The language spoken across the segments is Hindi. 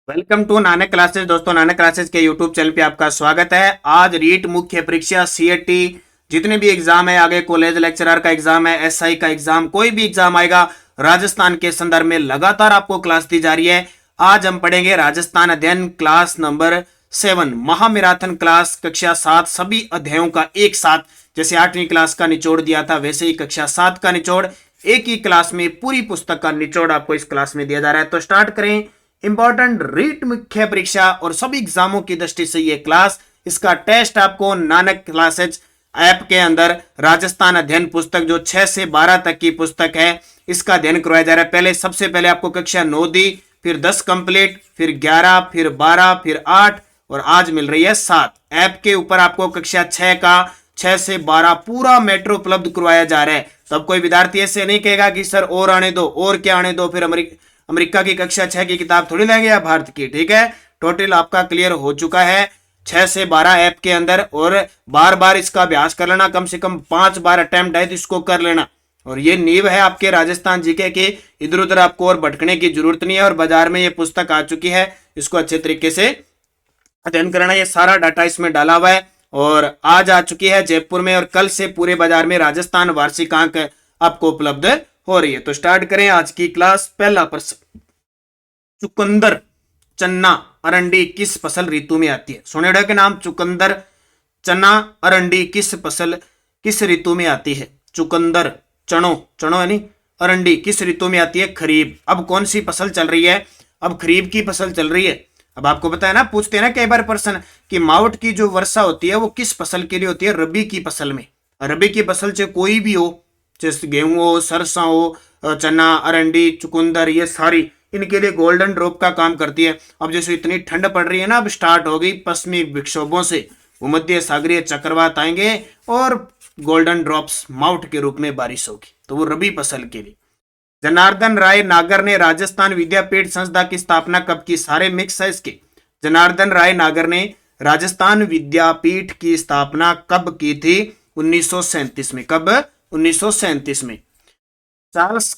Welcome to Nanak classes. दोस्तों, नानक क्लासेस के यूट्यूब चैनल पे आपका स्वागत है। आज रीट मुख्य परीक्षा सीएटी जितने भी एग्जाम है, आगे कॉलेज लेक्चरर का एग्जाम है, एसआई का एग्जाम, कोई भी एग्जाम आएगा, राजस्थान के संदर्भ में लगातार आपको क्लास दी जा रही है। आज हम पढ़ेंगे राजस्थान अध्ययन क्लास नंबर 7 महामैराथन क्लास कक्षा 7 सभी अध्यायों का एक साथ। जैसे 8वीं क्लास का निचोड़ दिया था, वैसे ही कक्षा 7 का निचोड़ एक ही क्लास में, पूरी पुस्तक का निचोड़ आपको इस क्लास में दिया जा रहा है। तो स्टार्ट करें। इंपॉर्टेंट रीट मुख्य परीक्षा और सभी एग्जामों की दृष्टि से ये क्लास, इसका टेस्ट आपको नानक क्लासेज ऐप के अंदर राजस्थान अध्ययन पुस्तक जो 6 से 12 तक की पुस्तक है, इसका अध्ययन करवाया जा रहा है। पहले सबसे पहले आपको कक्षा 9 दी, फिर 10 कंप्लीट, फिर 11, फिर 12, फिर 8 और आज मिल रही है 7। ऐप के ऊपर आपको कक्षा 6 का 6 से 12 पूरा मेट्रो उपलब्ध करवाया जा रहा है। तो अब कोई विद्यार्थी ऐसे नहीं कहेगा कि सर और आने दो, और क्या आने दो, फिर अमेरिका की कक्षा 6 की किताब थोड़ी लेंगे या भारत की। ठीक है, टोटल आपका क्लियर हो चुका है 6 से 12 ऐप के अंदर। और बार बार इसका अभ्यास कर लेना, कम से कम 5 बार अटेम्प्ट है तो इसको कर लेना। और ये नींव है आपके राजस्थान जीके के, इधर उधर आपको और भटकने की जरूरत नहीं है। और बाजार में ये पुस्तक आ चुकी है, इसको अच्छे तरीके से अध्ययन करना। ये सारा डाटा इसमें डाला हुआ है और आज आ चुकी है जयपुर में, और कल से पूरे बाजार में राजस्थान वार्षिकांक आपको उपलब्ध हो रही है। तो स्टार्ट करें आज की क्लास। पहला प्रश्न, चुकंदर, चन्ना, अरंडी किस फसल ऋतु में आती है? सुनेड़ा के नाम चुकंदर, चना, अरंडी किस फसल किस ऋतु में आती है? चुकंदर, चनो, चनो है नहीं, अरंडी किस ऋतु में आती है? खरीफ। अब कौन सी फसल चल रही है? अब खरीफ की फसल चल रही है। अब आपको पता है ना, पूछते हैं ना कई बार प्रश्न कि मावट की जो वर्षा होती है वो किस फसल के लिए होती है? रबी की फसल में। रबी की फसल से कोई भी हो, जैसे गेहूं हो, सरसा हो, चना, अरंडी, चुकंदर, ये सारी इनके लिए गोल्डन ड्रॉप का काम करती है। अब जैसे इतनी ठंड पड़ रही है ना, अब स्टार्ट हो गई पश्चिमी विक्षोभों से भूमध्य सागरीय चक्रवात आएंगे और गोल्डन ड्रॉप्स माउट के रूप में बारिश होगी, तो वो रबी फसल के लिए। जनार्दन राय नागर ने राजस्थान विद्यापीठ संस्था की स्थापना कब की? सारे मिक्स है इसके। जनार्दन राय नागर ने राजस्थान विद्यापीठ की स्थापना कब की थी? 1937 में। कब? 1937 में। चार्ल्स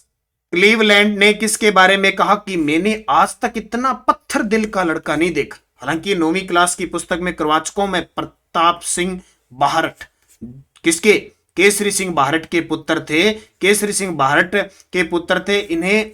क्लीवलैंड ने किसके बारे में कहा कि मैंने आज तक इतना पत्थर दिल का लड़का नहीं देखा? हालांकि 9वीं क्लास की पुस्तक में करवाचकों में प्रताप सिंह बाहरट, किसके? केसरी सिंह बाहरट के पुत्र थे। केसरी सिंह बाहरट के पुत्र थे। इन्हें,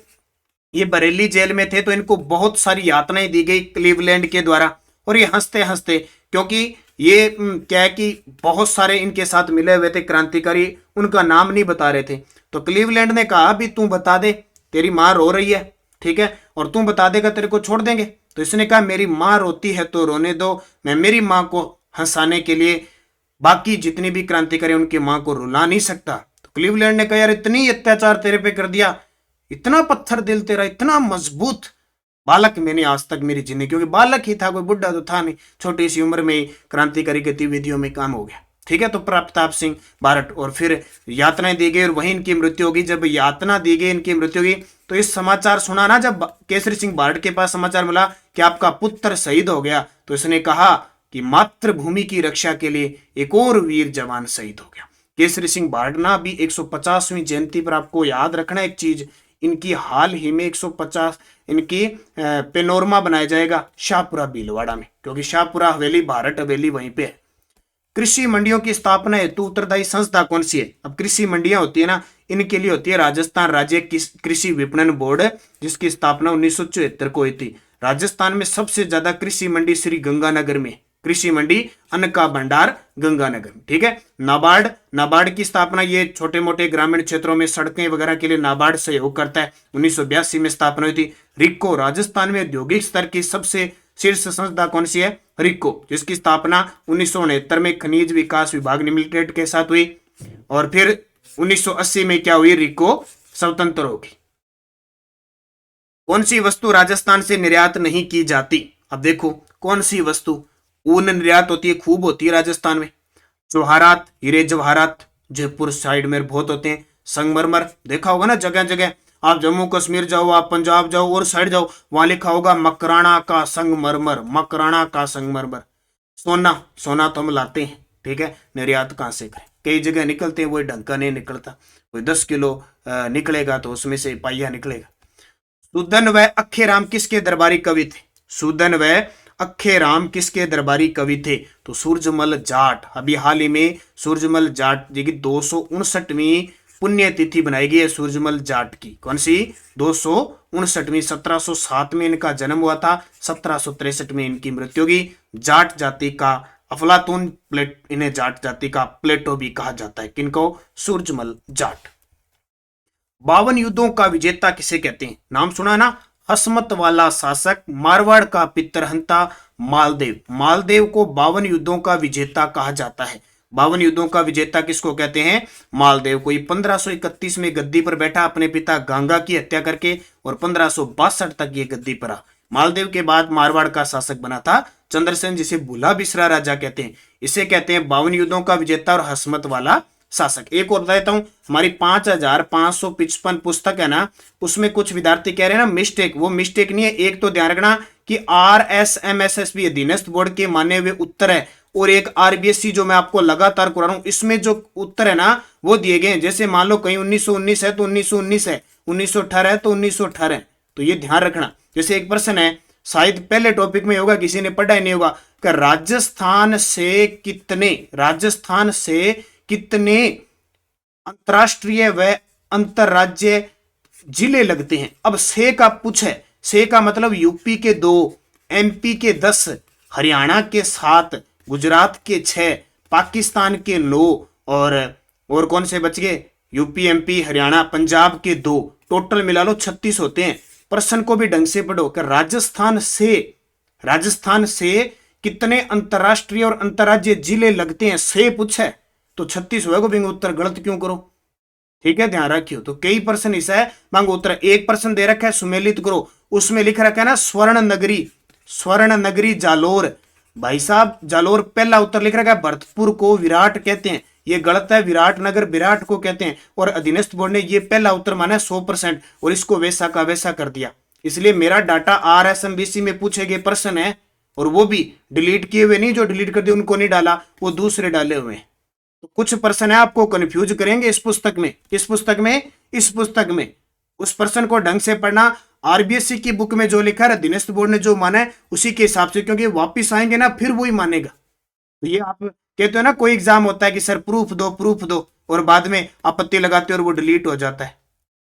ये बरेली जेल में थे तो इनको बहुत सारी यातनाएं दी गई क्लीवलैंड के द्वारा। और ये हंसते हंसते, क्योंकि ये क्या है कि बहुत सारे इनके साथ मिले हुए थे क्रांतिकारी, उनका नाम नहीं बता रहे थे। तो क्लीवलैंड ने कहा भी तू बता दे, तेरी माँ रो रही है, ठीक है, और तू बता देगा तेरे को छोड़ देंगे। तो इसने कहा मेरी माँ रोती है तो रोने दो, मैं मेरी माँ को हंसाने के लिए बाकी जितनी भी क्रांतिकारी उनकी माँ को रुला नहीं सकता। तो क्लीवलैंड ने कहा यार इतनी अत्याचार तेरे पे कर दिया, इतना पत्थर दिल तेरा, इतना मजबूत बालक मैंने आज तक मेरी जिंदगी, क्योंकि बालक ही था, कोई बुढ़ा तो था नहीं, छोटी सी उम्र में क्रांतिकारी गतिविधियों में काम हो गया। ठीक है, तो प्रताप सिंह बारट, और फिर यातनाएं दी गई और वहीं इनकी मृत्यु होगी। जब यातना दी गई, इनकी मृत्यु होगी, तो इस समाचार सुना ना, जब केसरी सिंह बारट के पास समाचार मिला कि आपका पुत्र शहीद हो गया, तो इसने कहा कि मातृभूमि की रक्षा के लिए एक और वीर जवान शहीद हो गया। केसरी सिंह बारट ना भी 150वीं जयंती पर आपको याद रखना एक चीज, इनकी हाल ही में 150 इनकी पेनोरमा बनाया जाएगा शाहपुरा भीलवाड़ा में, क्योंकि शाहपुरा हवेली भारत हवेली वहीं पे है। कृषि मंडियों की स्थापना हेतु उत्तरदायी संस्था कौन सी है? अब कृषि मंडियां होती है ना, इनके लिए होती है राजस्थान राज्य कृषि विपणन बोर्ड, जिसकी स्थापना 1974 को हुई थी। राजस्थान में सबसे ज्यादा कृषि मंडी श्री गंगानगर में, कृषि मंडी अन्न का भंडार गंगानगर। ठीक है। नाबार्ड, नाबार्ड की स्थापना, ये छोटे मोटे ग्रामीण क्षेत्रों में सड़कें वगैरह के लिए नाबार्ड सहयोग करता है। 1982 में स्थापना हुई थी। रिक्को, राजस्थान में औद्योगिक स्तर की सबसे शीर्ष संस्था कौन सी है? रिक्को, जिसकी स्थापना 1969 में खनिज विकास विभाग लिमिटेड के साथ हुई, और फिर 1980 में क्या हुई? रिक्को स्वतंत्र होगी। कौन सी वस्तु राजस्थान से निर्यात नहीं की जाती? अब देखो कौन सी वस्तु, ऊन निर्यात होती है, खूब होती है राजस्थान में। जवाहरात, हीरे जवाहरात जयपुर साइड में बहुत होते हैं। संगमरमर देखा होगा ना जगह जगह, आप जम्मू कश्मीर जाओ, आप पंजाब जाओ और साइड जाओ, वहां लिखा होगा मकराना का संगमरमर, मकराना का संगमरमर। सोना, सोना तो हम लाते हैं, ठीक है, निर्यात कहां से करें? कई जगह निकलते हैं, वही ढंग का नहीं निकलता। कोई 10 किलो निकलेगा तो उसमें से पाइया निकलेगा। सुदन व अखेराम किसके दरबारी कवि थे? सूदन व अखेराम किसके दरबारी कवि थे? तो सूरजमल जाट। अभी हाल ही में सूरजमल जाट जी की 259वीं पुण्यतिथि बनाई गई है सूरजमल जाट की। कौन सी? 259वीं। 1707 में इनका जन्म हुआ था, 1763 में इनकी मृत्यु हुई। जाट जाति का अफलातून प्लेट, इन्हें जाट जाति का प्लेटो भी कहा जाता है। किनको? सूरजमल जाट। 52 युद्धों का विजेता किसे कहते हैं? नाम सुना है ना? हसमत वाला शासक, मारवाड़ का पितरहंता, मालदेव। मालदेव को 52 युद्धों का विजेता कहा जाता है। 52 युद्धों का विजेता किसको कहते हैं? मालदेव को। 1531 में गद्दी पर बैठा अपने पिता गांगा की हत्या करके, और 1562 तक ये गद्दी पर रहा। मालदेव के बाद मारवाड़ का शासक बना था चंद्रसेन, जिसे भूला बिसरा राजा कहते हैं। इसे कहते हैं 52 युद्धों का विजेता और हसमत वाला शासक। एक और बता देता हूं, हमारी 5555 पुस्तक है ना, उसमें कुछ विद्यार्थी कह रहे हैं ना मिस्टेक, वो मिस्टेक नहीं है। एक तो ध्यान रखना कि RSMSSB अधीनस्थ बोर्ड के माने हुए उत्तर है, और एक RBSC जो मैं आपको लगातार करा रहा हूं, इसमें जो उत्तर है ना वो दिए गए हैं। जैसे मान लो कहीं 1919 है तो 1919 है, 1918 है तो 1918 है, तो ये ध्यान रखना। जैसे एक प्रश्न है, शायद पहले टॉपिक में होगा, किसी ने पढ़ा ही नहीं होगा, कि राजस्थान से कितने अंतरराष्ट्रीय व अंतरराज्य जिले लगते हैं? अब से का पूछे, से का मतलब यूपी के 2, MP के 10, हरियाणा के 7, गुजरात के 6, पाकिस्तान के 9, और कौन से बच गए? यूपी, MP, हरियाणा, पंजाब के 2, टोटल मिला लो 36 होते हैं। प्रश्न को भी ढंग से पढ़ो कि राजस्थान से कितने अंतरराष्ट्रीय और अंतरराज्य जिले लगते हैं, से पूछे तो 36 होगा। बिंग उत्तर गलत क्यों करो? ठीक है, ध्यान रखियो। तो कई प्रश्न इस है मांग उत्तर। एक प्रश्न दे रखा है सुमेलित करो, उसमें लिख रखा है ना स्वर्ण नगरी जालोर। भाई साहब जालोर पहला उत्तर लिख रखा है, भरतपुर को विराट कहते हैं, ये गलत है। विराट नगर विराट को कहते हैं, और अधीनस्थ बोर्ड ने ये पहला उत्तर माना है 100%, और इसको वैसा का वैसा कर दिया। इसलिए मेरा डाटा RSMBC में पूछे गए प्रश्न है, और वो भी डिलीट किए हुए नहीं, जो डिलीट कर दिए उनको नहीं डाला, वो दूसरे डाले हुए हैं। तो कुछ प्रश्न है आपको कंफ्यूज करेंगे इस पुस्तक में। उस प्रश्न को ढंग से पढ़ना। RBSC की बुक में जो लिखा है, अधीनस्थ बोर्ड ने जो माना है उसी के हिसाब से, क्योंकि वापिस आएंगे ना फिर वही मानेगा। तो ये आप कहते हो ना, कोई एग्जाम होता है कि सर प्रूफ दो, और बाद में आपत्ति लगाते हो और वो डिलीट हो जाता है।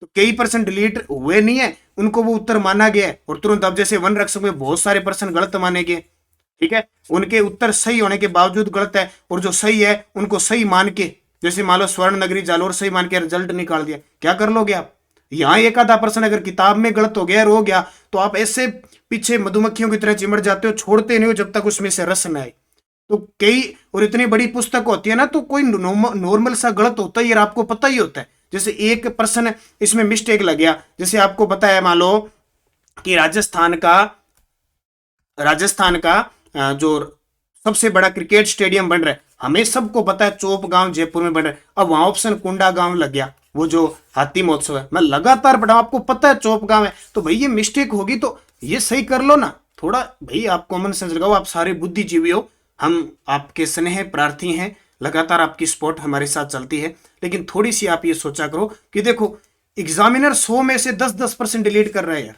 तो कई प्रश्न डिलीट हुए नहीं है, उनको वो उत्तर माना गया है, और तुरंत अब जैसे वन रक्षक में बहुत सारे प्रश्न गलत माने गए। ठीक है, उनके उत्तर सही होने के बावजूद गलत है, और जो सही है उनको सही मान के, जैसे मान लो स्वर्ण नगरी जालोर सही मान के रिजल्ट निकाल दिया, क्या कर लोगे आप? यहां एक आधा प्रश्न अगर किताब में गलत हो गया, रो गया, तो आप ऐसे पीछे मधुमक्खियों की तरह चिमट जाते हो, छोड़ते नहीं हो जब तक उसमें से रस न आए। तो कई, और इतनी बड़ी पुस्तक होती है ना, तो कोई नॉर्मल सा गलत होता ही है, आपको पता ही होता है। जैसे एक प्रश्न इसमें मिस्टेक लग गया, जैसे आपको पता है मान लो कि राजस्थान का जो सबसे बड़ा क्रिकेट स्टेडियम बन रहा है, हमें सबको पता है चोप गांव जयपुर में बन रहा है। अब वहां ऑप्शन कुंडा गांव लग गया, वो जो हाथी महोत्सव है। मैं लगातार पढ़ा, आपको पता है चोप गांव है, तो भाई ये मिस्टेक होगी तो ये सही कर लो ना थोड़ा। भाई आप कॉमन सेंस लगाओ, आप सारे बुद्धिजीवी हो, हम आपके स्नेह प्रार्थी हैं, लगातार आपकी सपोर्ट हमारे साथ चलती है। लेकिन थोड़ी सी आप ये सोचा करो कि देखो एग्जामिनर 100 में से 10% डिलीट कर रहा है यार।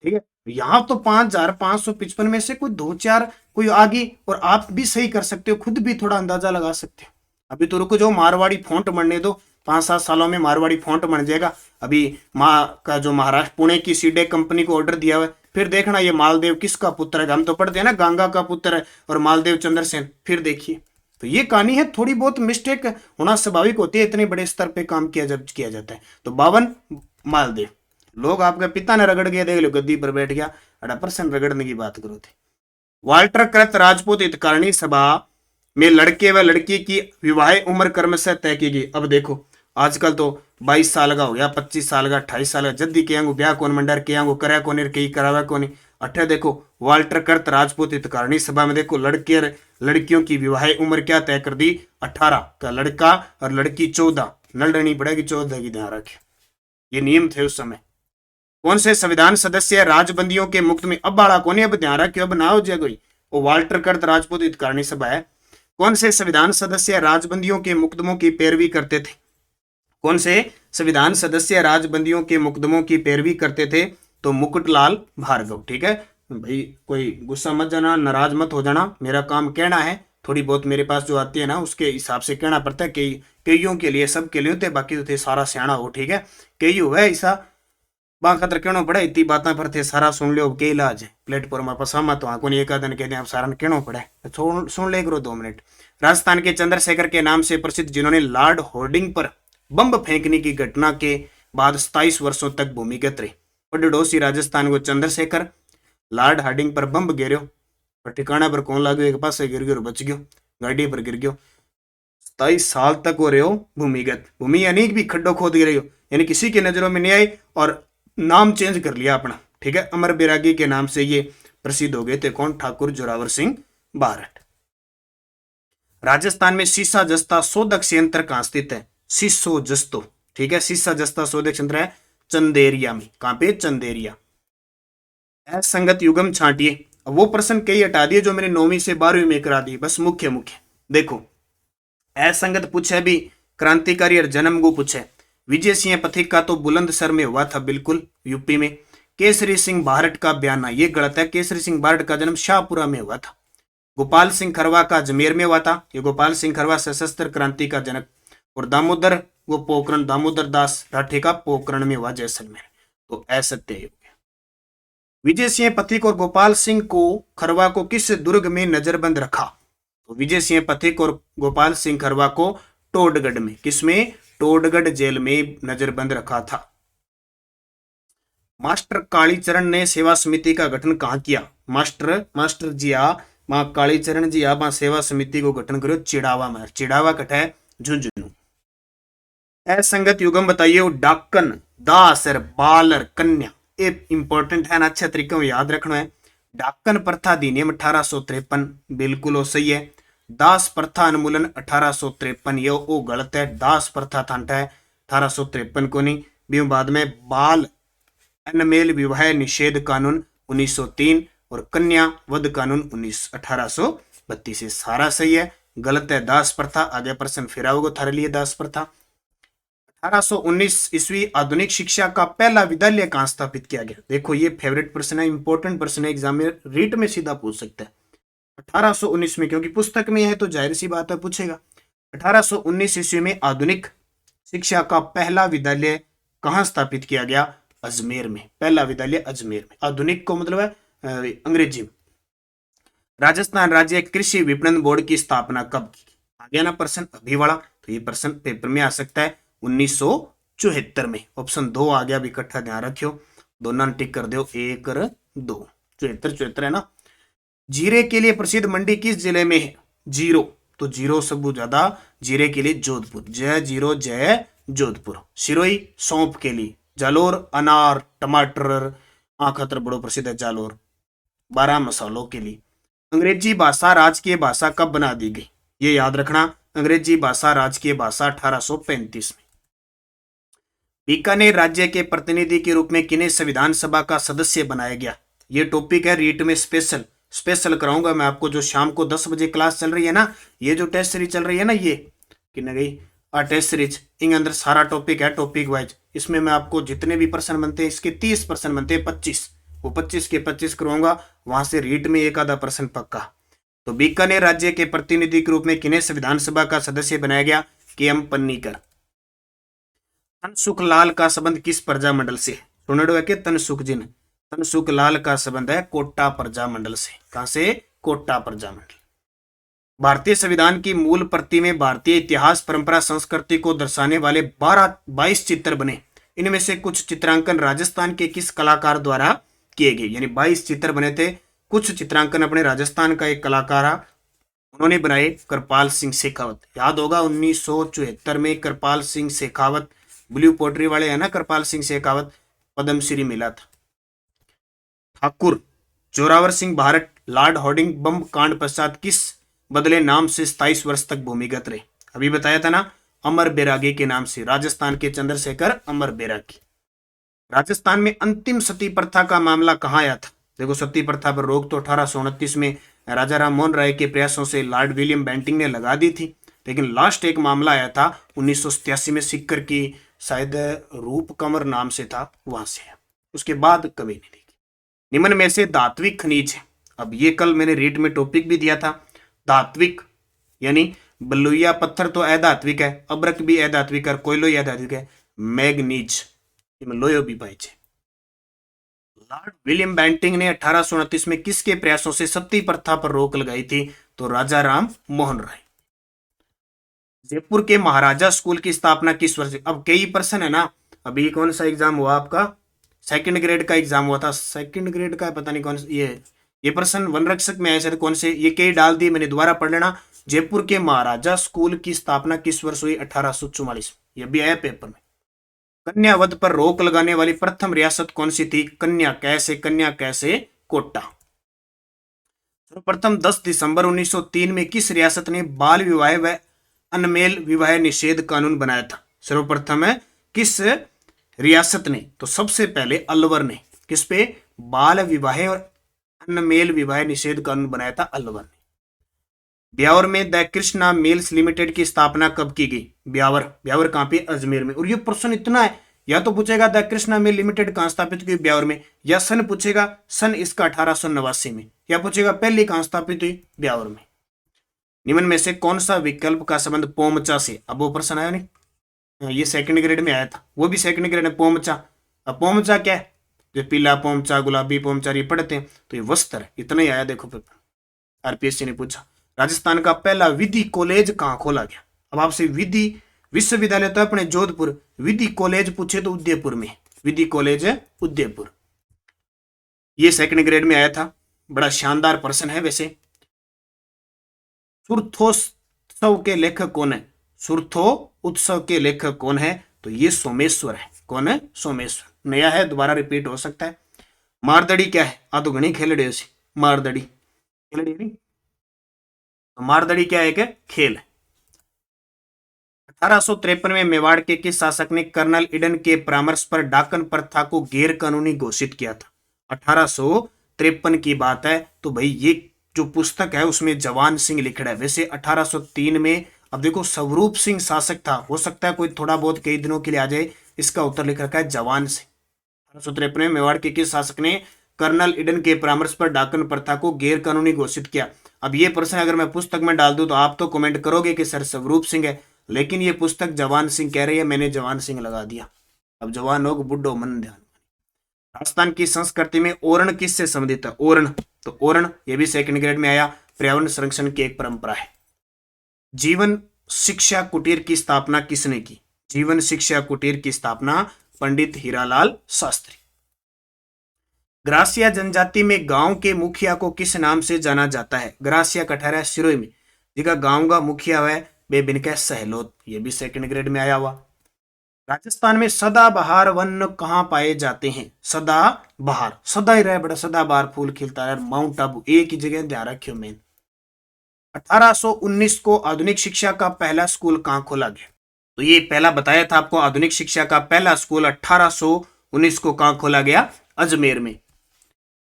ठीक है, यहां तो 5555 में से कोई 2-4 कोई आगे, और आप भी सही कर सकते हो, खुद भी थोड़ा अंदाजा लगा सकते हो। अभी तो रुको, जो मारवाड़ी फॉन्ट बनने दो, 5-7 सालों में मारवाड़ी फॉन्ट बन जाएगा। अभी माँ का जो महाराष्ट्र पुणे की सीडे कंपनी को ऑर्डर दिया हुआ है, फिर देखना ये मालदेव किसका पुत्र है। हम तो पढ़ते हैं ना गांगा का पुत्र है और मालदेव चंद्रसेन, फिर देखिए। तो ये कहानी है, थोड़ी बहुत मिस्टेक होना स्वाभाविक होती है, इतने बड़े स्तर पे काम किया जाता है। तो 52 मालदेव। लोग आपके पिता ने रगड़ गया, देख लो गद्दी पर बैठ गया, 18% रगड़ने की बात करो थे। वाल्टर कृत राजपूत हितकारिणी सभा में लड़के व लड़की की विवाह उम्र क्रम से तय की गई। अब देखो आजकल तो 22 साल का हो गया, 25 साल का, 28 साल का, जल्दी के ब्याह कौन मंडर के करा कौन कई करावा कौन। अठे देखो वाल्टर कृत राजपूत हितकारिणी सभा में देखो लड़के लड़कियों की विवाह उम्र क्या तय कर दी, 18 का लड़का और लड़की 14, लड़नी पड़ेगी 14 की, ध्यान रखे, ये नियम थे उस समय। कौन से संविधान सदस्य राजबंदियों के मुक्त में, अब बाड़ा कौन, अब ध्यान रखियो, अब ना हो जाए कोई, वो वाल्टर कृत राजपूत हितकारिणी सभा है। कौन से संविधान सदस्य राजबंदियों के मुकदमों की पैरवी करते थे? कौन से संविधान सदस्य राजबंदियों के मुकदमों की पैरवी करते थे? तो मुकुटलाल भार्गव। ठीक है, भाई कोई गुस्सा मत जाना, नाराज मत हो जाना, मेरा काम कहना है, थोड़ी बहुत मेरे पास जो आती है ना उसके हिसाब से कहना पड़ता है। कई कईयों के लिए, सब के लिए होते, बाकी तो थे सारा सियाणा हो, ठीक है। कई हुआ है ऐसा बा खतर कहना पड़े, इतनी बातें पर थे सारा सुन लियो, के इलाज है प्लेटफॉर्म पर सहमत हो, कोई एक आदन कहते हैं सारा कहना पड़े, तो सुन ले करो 2 मिनट। राजस्थान के चंद्रशेखर के नाम से प्रसिद्ध, जिन्होंने लॉर्ड होर्डिंग पर बम फेंकने की घटना के बाद 27 वर्षों तक भूमिगत रहे। पडडोसी राजस्थान को चंद्रशेखर लॉर्ड हार्डिंग पर बम गिरो, पर ठिकाना पर कौन लागू, एक पास गिर गयो बच गयो, गाड़ी पर गिर गयो। 27 साल तक हो रहे हो भूमिगत, भूमि यानी भी खड्डो खोद रहे हो, यानी किसी की नजरों में नहीं आई और नाम चेंज कर लिया अपना, ठीक है। अमर बैरागी के नाम से ये प्रसिद्ध हो गए थे। कौन? ठाकुर जोरावर सिंह बारठ। राजस्थान में सीसा जस्ता शोधक संयंत्र कहां स्थित है? सीसो जस्तो, ठीक है। सीसा जस्ता शोधक संयंत्र है चंदेरिया में। कहां पे? चंदेरिया। असंगत युगम छांटिए। अब वो प्रश्न कई हटा दिए जो मैंने 9वीं से 12वीं में करा दिए, बस मुख्य मुख्य देखो। असंगत पूछे भी, क्रांतिकारी और जन्मगु पूछे। विजय सिंह पथिक का तो बुलंदशहर में हुआ था, बिल्कुल यूपी में। केसरी सिंह बारठ का बयाना, ये गलत है, केसरी सिंह बारठ का जन्म शाहपुरा में हुआ था। गोपाल सिंह खरवा का अजमेर में हुआ था, ये गोपाल सिंह खरवा सशस्त्र क्रांति का जनक। और दामोदर, वो पोखरण, दामोदर दास राठे का पोखरण में हुआ, जैसलमेर। तो असत्य हो गया। विजय सिंह पथिक और गोपाल सिंह को खरवा को किस दुर्ग में नजरबंद रखा? तो विजय सिंह पथिक और गोपाल सिंह खरवा को टोडगढ़ में, किसमें? टोडगढ़ जेल में नजरबंद रखा था। मास्टर कालीचरण ने सेवा समिति का गठन कहां किया? मास्टर जी आ मां कालीचरण जी आ सेवा समिति को गठन करो चिड़ावा में। चिड़ावा कट है झुंझुनू। असंगत युगम बताइए। डाकन, दासर, बालर, कन्या, ये इंपॉर्टेंट है ना, अच्छे तरीके में याद रखना है। डाकन प्रथा अधिनियम 1853 बिल्कुल वो सही है। दास प्रथा उन्मूलन 1853 ये वो गलत है। दास प्रथा था 1853 को नहीं। भी बाद में बाल अनमेल विवाह निषेध कानून 1903 और कन्या वध कानून 1832 से सारा सही है। गलत है दास प्रथा। आगे प्रश्न फिर आओगे थारे लिए दास प्रथा। 1819 ईस्वी आधुनिक शिक्षा का पहला विद्यालय कहां स्थापित किया गया? देखो ये फेवरेट प्रश्न है, इंपॉर्टेंट प्रश्न है, एग्जाम में रीट में सीधा पूछ सकता है। 1819 में, क्योंकि पुस्तक में है तो जाहिर सी बात है पूछेगा। 1819 ईस्वी में आधुनिक शिक्षा का पहला विद्यालय कहां स्थापित किया गया? अजमेर में। पहला विद्यालय अजमेर में। आधुनिक को मतलब है अंग्रेजी में। राजस्थान राज्य कृषि विपणन बोर्ड की स्थापना कब की? आ गया ना प्रश्न अभी वाला, तो ये प्रश्न पेपर में आ सकता है 1974 में। ऑप्शन 2 आ गया, इकट्ठा ध्यान रखियो, दोनों टिक कर दो, 1 और 2। 74 है ना। जीरे के लिए प्रसिद्ध मंडी किस जिले में है? जीरो, तो जीरो सबसे ज्यादा जीरे के लिए जोधपुर। जय जीरो जय जोधपुर। सिरोही सौंफ के लिए। जालोर अनार, टमाटर, आखतर बड़ो प्रसिद्ध है जालोर। 12 मसालों के लिए। अंग्रेजी भाषा राजकीय भाषा कब बना दी गई? ये याद रखना, अंग्रेजी भाषा राजकीय भाषा 1835 में। बीकानेर राज्य के प्रतिनिधि के रूप में किन्हें संविधान सभा का सदस्य बनाया गया? ये टॉपिक है रीट में स्पेशल कराऊंगा मैं आपको। जो शाम को 10 बजे क्लास चल रही है ना, ये जो टेस्ट सीरीज चल रही है ना, ये किन्ने गई टेस्ट सीरीज, इन अंदर सारा टॉपिक है, टॉपिक वाइज। इसमें मैं आपको जितने भी प्रश्न बनते हैं, इसके 30 प्रश्न बनते हैं, 25, वो 25 के 25 करवाऊंगा। वहां से रीट में एक आधा प्रश्न पक्का। तो बीकानेर राज्य के प्रतिनिधि के रूप में किन्हें संविधान सभा का सदस्य बनाया गया? के.एम. पन्नीकर। तनसुख लाल का संबंध किस प्रजामंडल से? सुनेडो है कि तनसुख जिन, तनसुख लाल का संबंध है कोटा प्रजामंडल से। कहां से? कोटा प्रजामंडल। भारतीय संविधान की मूल प्रति में भारतीय इतिहास, परंपरा, संस्कृति को दर्शाने वाले 22 चित्र बने। इनमें से कुछ चित्रांकन राजस्थान के किस कलाकार द्वारा किए गए? यानी 22 चित्र बने थे। कुछ चित्रांकन अपने राजस्थान का एक कलाकार उन्होंने बनाए, कृपाल सिंह शेखावत। याद होगा 1974 में कृपाल सिंह शेखावत, ब्लू पोट्री वाले है ना, कृपाल सिंह शेखावत, पद्मश्री मिला था। ठाकुर जोरावर सिंह बारठ लॉर्ड होर्डिंग बम कांड पश्चात किस बदले नाम से 27 वर्ष तक भूमिगत रहे? अभी बताया था ना, अमर बैरागी के नाम से। राजस्थान के चंद्रशेखर अमर बैरागी। राजस्थान में अंतिम सती प्रथा का मामला कहां आया था? देखो सती प्रथा पर रोक तो 1829 में राजा राम मोहन राय के प्रयासों से लॉर्ड विलियम बेंटिंग ने लगा दी थी, लेकिन लास्ट एक मामला आया था 1987 में, सिक्कर की शायद रूप कंवर नाम से था, वहां से। उसके बाद कभी नहीं। निम्न में से धात्विक खनिज है। अब ये कल मैंने रीट में टॉपिक भी दिया था। धात्विक यानी बलुइया पत्थर तो अधात्विक है, अब्रक भी अधात्विक है, कोयलो अधात्विक है। मैग्नीज लोयो भी पाए। लॉर्ड विलियम बेंटिंग ने 1829 में किसके प्रयासों से सती प्रथा पर रोक लगाई थी? तो राजा राम मोहन राय। जयपुर के महाराजा स्कूल की स्थापना किस वर्ष? अब कई प्रश्न है ना। अभी कौन सा एग्जाम हुआ आपका? सेकंड ग्रेड का एग्जाम हुआ था। सेकंड ग्रेड का पता नहीं कौन सा ये प्रश्न वन रक्षक में ऐसे कौन से, ये कई डाल दिए मैंने, दोबारा पढ़ लेना। जयपुर के महाराजा स्कूल की स्थापना किस वर्ष हुई? 1844। ये भी आया पेपर में। कन्या वध पर रोक लगाने वाली प्रथम रियासत कौन सी थी? कन्या कैसे कोटा। सर्वप्रथम 10 दिसंबर 1903 में किस रियासत ने बाल विवाह व अनमेल विवाह निषेध कानून बनाया था? सर्वप्रथम है किस रियासत ने? तो सबसे पहले अलवर ने। किस पे? बाल विवाह और अनमेल विवाह निषेध कानून बनाया था अलवर ने। ब्यावर में द कृष्णा मिल्स लिमिटेड की स्थापना कब की गई? ब्यावर कहां पे? अजमेर में। और ये प्रश्न इतना है, या तो पूछेगा द कृष्णा मिल लिमिटेड कहां स्थापित हुई? ब्यावर में। या सन पूछेगा, सन इसका 1889 में। या पूछेगा पहली कहां स्थापित हुई? ब्यावर में। निम्न में से कौन सा विकल्प का संबंध पोमचा से? अब वो प्रश्न आया नहीं, ये सेकंड ग्रेड में आया था, वो भी सेकंड ग्रेड में। पोमचा, अब पोमचा क्या है? जो पीला पोमचा, गुलाबी पोमचा ये पढ़ते हैं, तो ये वस्त्र है। इतना ही आया देखो पेपर, आरपीएससी ने पूछा। राजस्थान का पहला विधि कॉलेज कहां खोला गया? अब आपसे विधि विश्वविद्यालय तो अपने जोधपुर, विधि कॉलेज पूछे तो उदयपुर में। विधि कॉलेज है उदयपुर। ये सेकंड ग्रेड में आया था, बड़ा शानदार प्रश्न है वैसे। सुरथोत्सव के लेखक कौन है? सुरथो उत्सव के लेखक कौन है? तो ये सोमेश्वर है। कौन है? सोमेश्वर। नया है, दोबारा रिपीट हो सकता है। मारदड़ी क्या है? आ तो घनी खेलड़ी है। मारदड़ी खेलड़ी नहीं, तो मारदड़ी क्या है? एक खेल है। 1853 में मेवाड़ के किस शासक ने कर्नल इडन के परामर्श पर डाकन प्रथा को गैर कानूनी घोषित किया था? 1853 की बात है। तो भाई ये जो पुस्तक है उसमें जवान सिंह लिखा है। वैसे 1803 में, अब देखो स्वरूप सिंह शासक था, हो सकता है कोई थोड़ा बहुत कई दिनों के लिए आ जाए। इसका उत्तर लिख रखा है जवान सिंह। 1853 में मेवाड़ के किस शासक ने कर्नल इडन के परामर्श पर डाकन प्रथा को गैर कानूनी घोषित किया? अब ये प्रश्न अगर मैं पुस्तक में डाल दूं तो आप तो कमेंट करोगे कि सर स्वरूप सिंह है, लेकिन ये पुस्तक जवान सिंह कह रही है, मैंने जवान सिंह लगा दिया। अब जवान हो बुड्ढो मन ध्यान। राजस्थान की संस्कृति में ओरण किससे संबंधित है? ओरण, तो ओरण ये भी सेकंड ग्रेड में आया। पर्यावरण संरक्षण की एक परंपरा है। जीवन शिक्षा कुटीर की स्थापना किसने की? जीवन शिक्षा कुटीर की स्थापना पंडित हीरालाल शास्त्री। ग्रासिया जनजाति में गांव के मुखिया को किस नाम से जाना जाता है? ग्रासिया कठारा सिरोही में जिसका गांव का मुखिया है वे बिनका सहलोत। ये भी सेकंड ग्रेड में आया हुआ। राजस्थान में सदाबहार वन कहां पाए जाते हैं? सदाबहार, सदा ही रहे बड़ा सदाबहार फूल खिलता है। माउंट आबू एक ही जगह ध्यान रखियो मेन। 1819 को आधुनिक शिक्षा का पहला स्कूल कहां खोला गया? तो ये पहला बताया था आपको, आधुनिक शिक्षा का पहला स्कूल 1819 को कहां खोला गया? अजमेर में।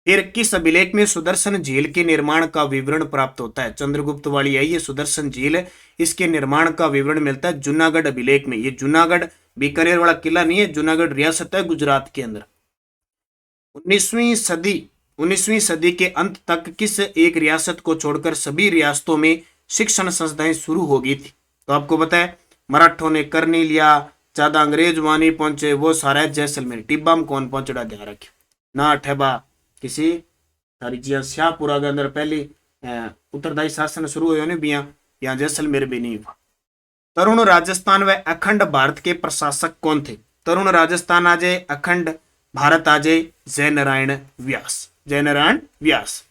फिर किस अभिलेख में सुदर्शन झील के निर्माण का विवरण प्राप्त होता है? चंद्रगुप्त वाली है ये सुदर्शन झील, इसके निर्माण का विवरण मिलता है जूनागढ़ अभिलेख में। ये जूनागढ़ बीकानेर वाला किला नहीं है, जूनागढ़ रियासत है गुजरात के अंदर। 19वीं सदी के अंत तक किस एक रियासत को छोड़कर सभी रियासतों में शिक्षण संस्थाएं शुरू हो गई थी? तो आपको पता है मराठों ने कर नहीं लिया, ज्यादा अंग्रेज वहां नहीं पहुंचे, वो सारा जैसलमेर। टिब्बा में कौन पहुंचड़ा ध्यान रखे ना, ठेबा किसी सारी चीजें शाहपुरा के अंदर पहली उत्तरदायी शासन शुरू हुए नहीं बिया, यहाँ जैसलमेर भी नहीं हुआ। तरुण राजस्थान व अखंड भारत के प्रशासक कौन थे? तरुण राजस्थान आ जाए, अखंड भारत आ जाए, जयनारायण व्यास। जयनारायण व्यास।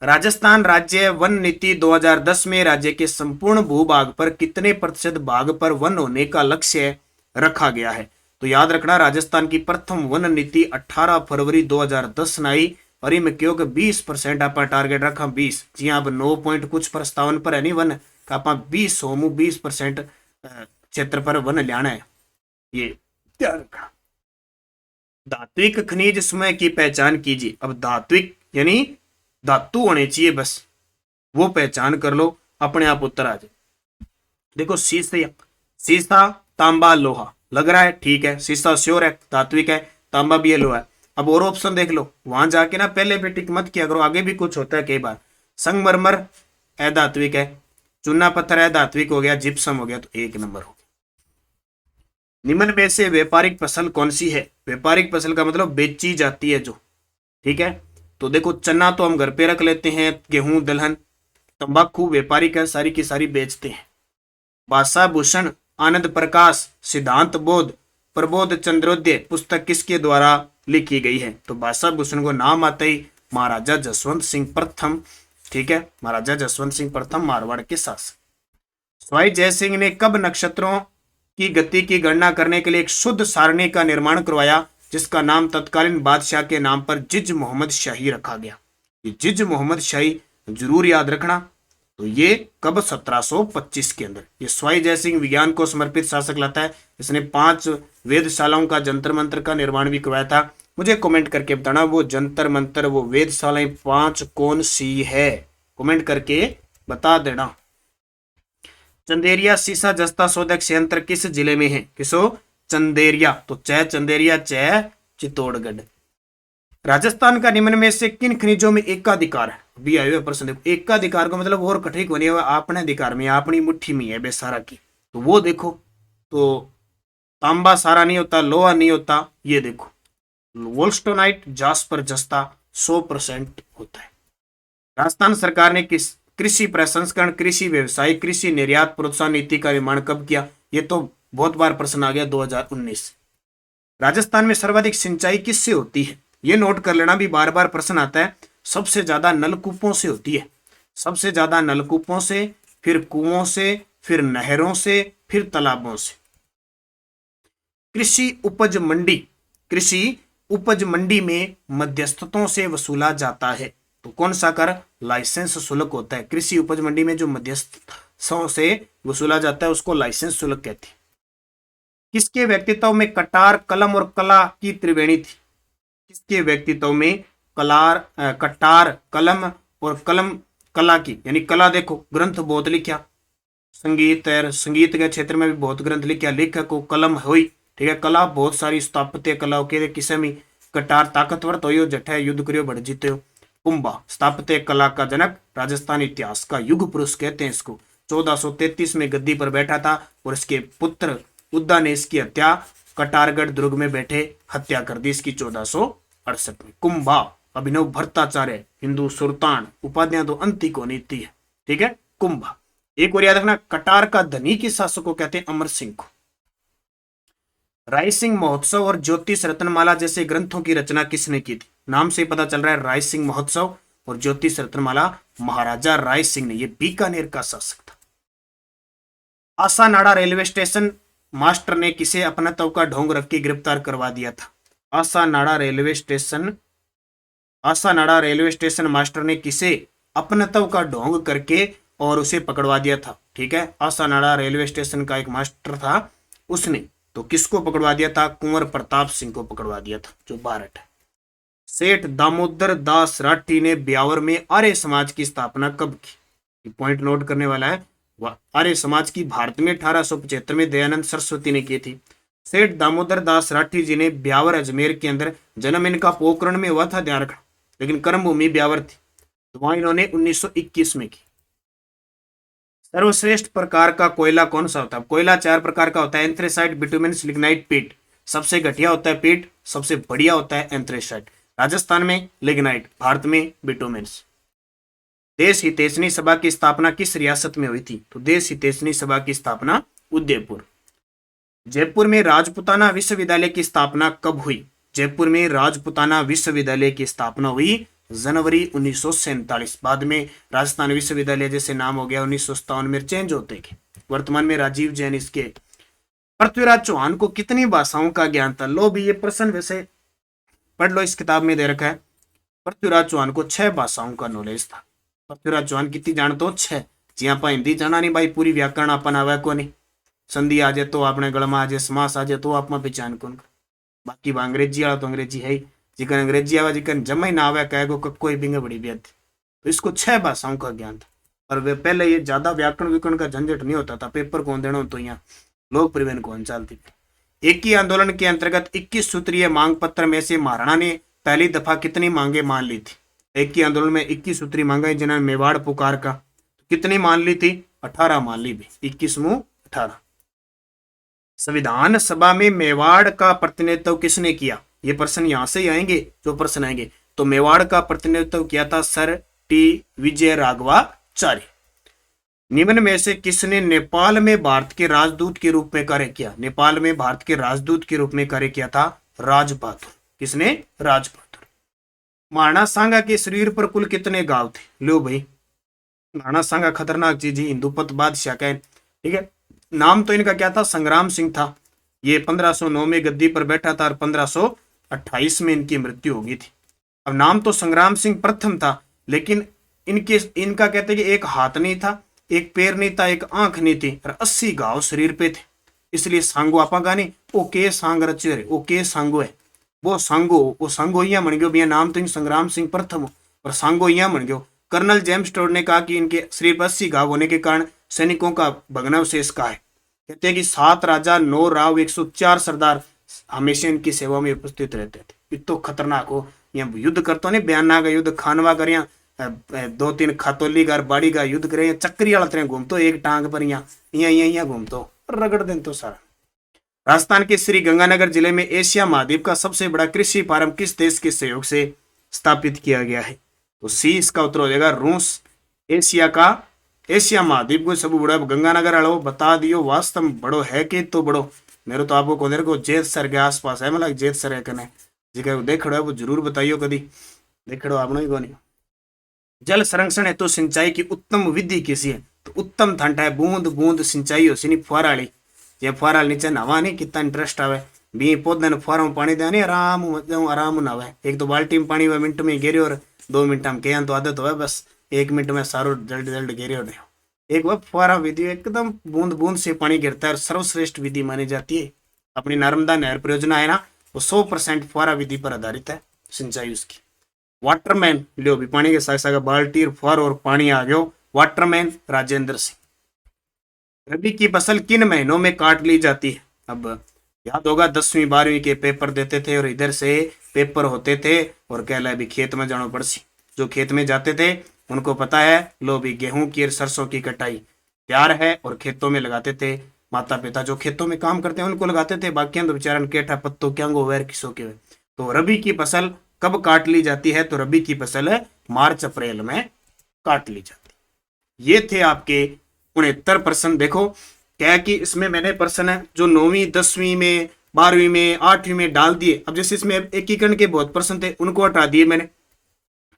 राजस्थान राज्य वन नीति 2010 में राज्य के संपूर्ण भूभाग पर कितने प्रतिशत भाग पर वन होने का लक्ष्य रखा गया है? तो याद रखना राजस्थान की प्रथम वन नीति 18 फरवरी 2010 में आई और इनमें क्यों 20% आप टारगेट रखा। 20 जी हाँ, अब 9 पॉइंट कुछ प्रस्तावन पर है नहीं वन का, आप 20 होमू 20% क्षेत्र पर वन लियाना है, ये ध्यान रखना। धात्विक खनिज समूह की पहचान कीजिए। अब धात्विक यानी धातु होने चाहिए, बस वो पहचान कर लो, अपने आप उत्तर आ जाए। देखो सीसा तांबा लोहा लग रहा है, ठीक है। सीसा श्योर है, धात्विक है, तांबा भी है, लोहा है। अब और ऑप्शन देख लो, वहां जाके ना पहले पे टिक मत किया करो, आगे भी कुछ होता है कई बार। संगमरमर अधात्विक है, चूना पत्थर अधात्विक हो गया, जिप्सम हो गया, तो 1 नंबर हो गया। निम्न में से व्यापारिक फसल कौन सी है? व्यापारिक फसल का मतलब बेची जाती है जो, ठीक है। तो देखो चना तो हम घर पे रख लेते हैं, गेहूं दलहन। तंबाकू व्यापारिक है, सारी की सारी बेचते हैं। भाषा भूषण, आनंद प्रकाश, सिद्धांत बोध, प्रबोध चंद्रोदय पुस्तक किसके द्वारा लिखी गई है? तो भाषा भूषण को नाम आते ही महाराजा जसवंत सिंह प्रथम, ठीक है, महाराजा जसवंत सिंह प्रथम मारवाड़ के शासक। स्वाई जय सिंह ने कब नक्षत्रों की गति की गणना करने के लिए एक शुद्ध सारणी का निर्माण करवाया, जिसका नाम तत्कालीन बादशाह के नाम पर जिज मोहम्मद शाही रखा गया? ये जिज मोहम्मद शाही जरूर याद रखना। तो ये कब? 1725 के अंदर। ये स्वाई जय सिंह विज्ञान को समर्पित शासक लाता है। इसने 5 वेधशालाओं का जंतर मंत्र का निर्माण भी करवाया था। मुझे कमेंट करके बताना वो जंतर मंत्र, वो वेधशालाएं 5 कौन सी है, कमेंट करके बता देना। चंदेरिया सीसा जस्ता शोधक संयंत्र किस जिले में है? किसो? चंदेरिया। तो चंदेरिया चित्तौड़गढ़। राजस्थान का निम्न में से किन खनिजों में एकाधिकार है? अभी आए हुए प्रश्न देखो, एकाधिकार का मतलब और कठिन बने हुआ अपने अधिकार में, अपनी मुट्ठी में है बेसारा की। तो वो देखो, तो तांबा सारा नहीं होता, लोहा नहीं होता, ये देखो वोल्स्टोनाइट, जास्पर जस्ता 100% होता है। राजस्थान सरकार ने किस कृषि प्रसंस्करण, कृषि व्यवसाय, कृषि निर्यात प्रोत्साहन नीति का निर्माण कब किया? ये तो बहुत बार प्रश्न आ गया, 2019। राजस्थान में सर्वाधिक सिंचाई किससे होती है? ये नोट कर लेना, भी बार बार प्रश्न आता है। सबसे ज्यादा नलकूपों से होती है, सबसे ज्यादा नलकूपों से, फिर कुओं से, फिर नहरों से, फिर तालाबों से। कृषि उपज मंडी, कृषि उपज मंडी में मध्यस्थों से वसूला जाता है। तो कौन सा कर? लाइसेंस शुल्क होता है। कृषि उपज मंडी में जो मध्यस्थों से वसूला जाता है उसको लाइसेंस शुल्क कहते हैं। किसके व्यक्तित्व में कटार, कलम और कला की त्रिवेणी थी? किसके व्यक्तित्व में कटार, कलम और कला की, यानी कला देखो ग्रंथ बहुत लिखा, संगीत के क्षेत्र में भी बहुत ग्रंथ लिखा, लेखक को कलम हुई, ठीक है। कला बहुत सारी स्थापत्य कला के किसे में कटार ताकतवर तो यो जठ है, युद्ध करियो बढ़ जीते हो। कुंभा स्थापत्य कला का जनक, राजस्थान इतिहास का युग पुरुष कहते हैं इसको। 1433 में गद्दी पर बैठा था और इसके पुत्र उद्दा ने इसकी हत्या कटारगढ़ दुर्ग में बैठे हत्या कर दी इसकी 1468 में। कुंभा अभिनव भट्टाचार्य, हिंदू सुल्तान, उपाधियां तो अंति को नीति है, ठीक है। कुंभा। एक और याद रखना, कटार का धनी किस शासक को कहते हैं? अमर सिंह को। राय सिंह महोत्सव और ज्योतिष रत्नमाला जैसे ग्रंथों की रचना किसने की थी? नाम से पता चल रहा है राय सिंह महोत्सव और ज्योतिष रत्नमाला महाराजा राय सिंह ने, ये बीकानेर का शासक था। आसानाड़ा रेलवे स्टेशन मास्टर ने किसे अपनत्व का ढोंग रख के गिरफ्तार करवा दिया था? आसानाड़ा रेलवे स्टेशन मास्टर ने किसे अपनत्व का ढोंग करके और उसे पकड़वा दिया था, ठीक है। आसानाड़ा रेलवे स्टेशन का एक मास्टर था, उसने तो किसको पकड़वा दिया था? कुंवर प्रताप सिंह को पकड़वा दिया था, जो बारठ है। सेठ दामोदर दास राठी ने ब्यावर में आर्य समाज की स्थापना कब की? पॉइंट नोट करने वाला है। आर्य समाज की भारत में 1875 में दयानंद सरस्वती ने की थी। सेठ दामोदर दास राठी जी ने ब्यावर अजमेर के अंदर जन्म इनका पोखरण में हुआ था, ध्यान रखना, लेकिन कर्मभूमि ब्यावर थी, तो वहां इन्होंने 1921 में की। सर्वश्रेष्ठ प्रकार का कोयला कौन सा होता है? कोयला 4 प्रकार का होता है, एंथ्रेसाइट, बिटुमेन्स, लिग्नाइट, पीट। सबसे घटिया होता है पीट, सबसे बढ़िया होता है एंथ्रेसाइट। राजस्थान में लिग्नाइट, भारत में बिटुमेन्स। देश हितैषणी सभा की स्थापना किस रियासत में हुई थी? तो देश हितैषणी सभा की स्थापना उदयपुर। जयपुर में राजपुताना विश्वविद्यालय की स्थापना कब हुई? जयपुर में राजपुताना विश्वविद्यालय की स्थापना हुई जनवरी 1947। बाद में राजस्थान विश्वविद्यालय जैसे नाम हो गया, 1957 में चेंज होते गए। वर्तमान में राजीव जैन इसके। पृथ्वीराज चौहान को कितनी भाषाओं का ज्ञान था? लो भी ये प्रश्न वैसे पढ़ लो, इस किताब में दे रखा है। पृथ्वीराज चौहान को 6 भाषाओं का नॉलेज था। पृथ्वीराज चौहान कितनी जानते हो? 6। जी आप हिंदी जाना नहीं भाई, पूरी व्याकरण अपन आवे को नहीं, संधि आ जाए तो अपने गलमा आ जाए, समास आ जाए तो आप में पहचान कौन। बाकी अंग्रेजी वाला तो अंग्रेजी है ही, जिकन अंग्रेजी आवे जिकन जमा ही ना आवे कहेगो कोई बिंगे बड़ी बेद। तो इसको 6 भाषाओं का ज्ञान था। और वे पहले ये ज्यादा व्याकरण विकरण का झंझट नहीं होता था, पेपर कौन देना तो यहाँ लोक परिवहन कौन चलती थी। एक ही आंदोलन के अंतर्गत 21 सूत्रीय मांग पत्र में से महाराणा ने पहली दफा कितनी मांगे मान ली थी? एक ही आंदोलन में 21 सूत्री मांगा जिन्होंने मेवाड़ पुकार का, कितनी मान ली थी? 18 मान ली भी, 21 मुंह 18। संविधान सभा में मेवाड़ का प्रतिनिधित्व किसने किया? ये प्रश्न यहां से ही आएंगे जो प्रश्न आएंगे। तो मेवाड़ का प्रतिनिधित्व किया था सर टी विजय राघवाचार्य। निम्न में से किसने नेपाल में भारत के राजदूत के रूप में कार्य किया? नेपाल में भारत के राजदूत के रूप में कार्य किया था राजबहादुर। किसने? राजबहादुर। महाराणा सांगा के शरीर पर कुल कितने घाव थे? लो भाई, महाराणा सांगा खतरनाक चीज ही, हिंदूपत बादशाह का है, ठीक है। नाम तो इनका क्या था? संग्राम सिंह था। ये 1509 में गद्दी पर बैठा था और 1528 में इनकी मृत्यु हो गई थी। अब नाम तो संग्राम सिंह प्रथम था, लेकिन इनका कहते हैं कि एक हाथ नहीं था, एक पैर नहीं था, एक आंख नहीं थी और 80 घाव शरीर पे थे। इसलिए सांगो आपा गाने ओ के सांग रचे रे, ओ के सांगो है, वो सांगो यहाँ बन गयो भैया। नाम तो इन संग्राम सिंह प्रथम और सांगो यहाँ बन गयो। कर्नल जेम्स टोड ने कहा कि इनके शरीर पर 80 घाव होने के कारण सैनिकों का भग्नावशेष का है। कहते हैं कि 7 राजा, 9 राव, 104 सरदार हमेशा इनकी सेवा में उपस्थित रहते थे। इतो खतरनाक हो, यहाँ युद्ध करते नहीं, बयाना का युद्ध, खानवा कर, 2-3 खातोली का बाड़ी का युद्ध करे, चक्री वाला तरह घूमतो, एक टांग पर यहाँ घूमतो, रगड़ दें तो सारा। राजस्थान के श्री गंगानगर जिले में एशिया महाद्वीप का सबसे बड़ा कृषि फार्म किस देश के सहयोग से स्थापित किया गया है? तो सी इसका उत्तर हो जाएगा रूस। एशिया महाद्वीप को सब बड़ा गंगानगर वालों बता दियो, वास्तव में बड़ो है कि तो बड़ो। मेरे तो आपको कौन को जेत सर के आसपास है, मतलब जेत सर है कने जी देख रहे हो वो जरूर बताइयो, कभी देख रहे हो आपने को नहीं। जल संरक्षण है तो सिंचाई की उत्तम विधि किसी है? तो उत्तम ठंड है बूंद बूंद सिंचाई हो सी, फुहारा वाली। ये फुहारा नीचे नहावा नहीं, कितना इंटरेस्ट आवे, बी पौधे ने फुहारा में पानी देने आराम नहावे। एक तो बाल्टी में पानी हुआ मिनट में गेरे और 2 मिनट में कह तो आदत हो, बस 1 मिनट में सारो जल्द जल्द गेरे हो। एक वह फुहारा विधि एकदम बूंद बूंद से पानी गिरता है और सर्वश्रेष्ठ विधि मानी जाती है। अपनी नर्मदा नहर परियोजना है ना, वो 100% फुहारा विधि पर आधारित है सिंचाई उसकी। वाटरमैन लियो भी पानी के साथ साथ बाल्टी फुहार और पानी आ गयो। वाटरमैन राजेंद्र सिंह। रबी की फसल किन महीनों में काट ली जाती है? अब याद होगा 10वीं 12वीं के पेपर देते थे और इधर से पेपर होते थे और कहला भी खेत में जाना पड़सी। जो खेत में जाते थे उनको पता है, लो भी गेहूं की और सरसों की कटाई तैयार है और खेतों में लगाते थे। माता पिता जो खेतों में काम करते हैं उनको लगाते थे, बाकी तो बेचारा केठा पत्तों क्या गो वैर किसों के। तो रबी की फसल कब काट ली जाती है? तो रबी की फसल है मार्च अप्रैल में काट ली जाती है। ये थे आपके 69 प्रश्न। देखो क्या कि इसमें मैंने प्रश्न है जो 9वीं 10वीं में 12वीं में 8वीं में डाल दिए। अब जैसे इसमें एकीकरण के बहुत प्रश्न थे उनको हटा दिए मैंने,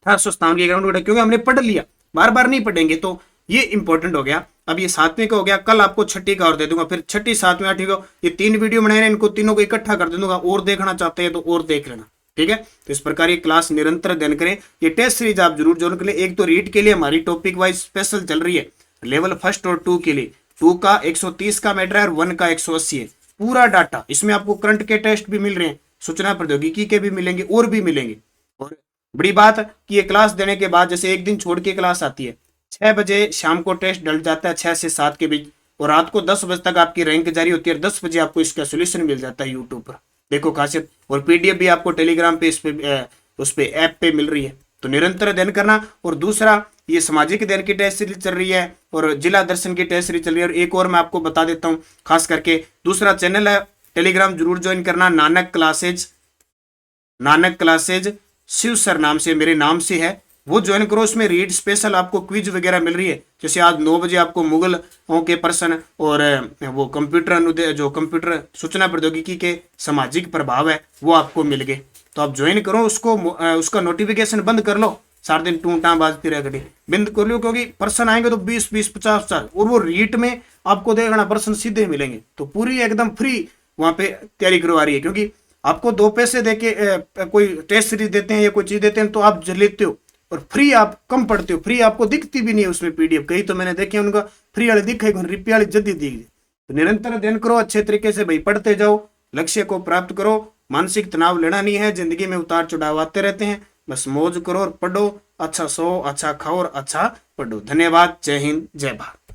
1857 के एकीकरण, क्योंकि हमने पढ़ लिया, बार बार नहीं पढ़ेंगे तो ये इंपॉर्टेंट हो गया। अब ये 7वीं का हो गया, कल आपको 6ठी का और दे दूंगा, फिर 6ठी 7वीं 8वीं को ये 3 वीडियो बनाए, इनको तीनों को इकट्ठा कर दूंगा। और देखना चाहते हैं तो और देख लेना, ठीक है। तो इस प्रकार ये क्लास निरंतर अध्ययन करें। ये टेस्ट सीरीज आप जरूर ज्वाइन करें। एक तो रीड के लिए हमारी टॉपिक वाइज स्पेशल चल रही है, लेवल 1 और 2 के लिए 2 का 130 का मैटर है और 1 का 180 है। पूरा डाटा इसमें आपको करंट के टेस्ट भी मिल रहे हैं, सूचना प्रौद्योगिकी के भी मिलेंगे और भी मिलेंगे। और बड़ी बात कि ये क्लास देने के बाद जैसे एक दिन छोड़ के क्लास आती है, 6 बजे शाम को टेस्ट डल जाता है 6 से 7 के बीच, और रात को 10 बजे तक आपकी रैंक जारी होती है। 10 बजे आपको इसका सोल्यूशन मिल जाता है यूट्यूब पर, देखो खासियत। और पीडीएफ भी आपको टेलीग्राम पे उस पे ऐप पे मिल रही है। तो निरंतर अध्ययन करना। और दूसरा ये सामाजिक अध्ययन की टेस्ट सीरीज चल रही है और जिला दर्शन की टेस्ट सीरीज चल रही है। और एक और मैं आपको बता देता हूँ, खास करके दूसरा चैनल है, टेलीग्राम जरूर ज्वाइन करना, नानक क्लासेज शिव सर नाम से, मेरे नाम से है, वो ज्वाइन करो। उसमें रीड स्पेशल आपको क्विज वगैरह मिल रही है। जैसे आज 9 बजे आपको मुगलों के प्रश्न और वो कंप्यूटर सूचना प्रौद्योगिकी के सामाजिक प्रभाव है वो आपको मिल गए। तो आप ज्वाइन करो उसको, उसका नोटिफिकेशन बंद कर लो, सारा दिन टूटा बाजती रह गई, बंद कर लो, क्योंकि प्रश्न आएंगे तो 20-20 50 और वो रीट में आपको देखना प्रश्न सीधे मिलेंगे। तो पूरी एकदम फ्री वहां पे तैयारी करवा रही है, क्योंकि आपको 2 पैसे देके कोई टेस्ट सीरीज देते हैं या कोई चीज देते हैं तो आप लेते हो और फ्री आप कम पढ़ते हो, फ्री आपको दिखती भी नहीं है उसमें पीडीएफ। कहीं तो मैंने देखे उनका फ्री वाले दिखे, रुपये वाली जल्दी दिख। तो निरंतर अध्ययन करो अच्छे तरीके से भाई, पढ़ते जाओ, लक्ष्य को प्राप्त करो। मानसिक तनाव लेना नहीं है, जिंदगी में उतार चढ़ाव आते रहते हैं, बस मौज करो और पढ़ो, अच्छा सो, अच्छा खाओ और अच्छा पढ़ो। धन्यवाद। जय हिंद, जय भारत।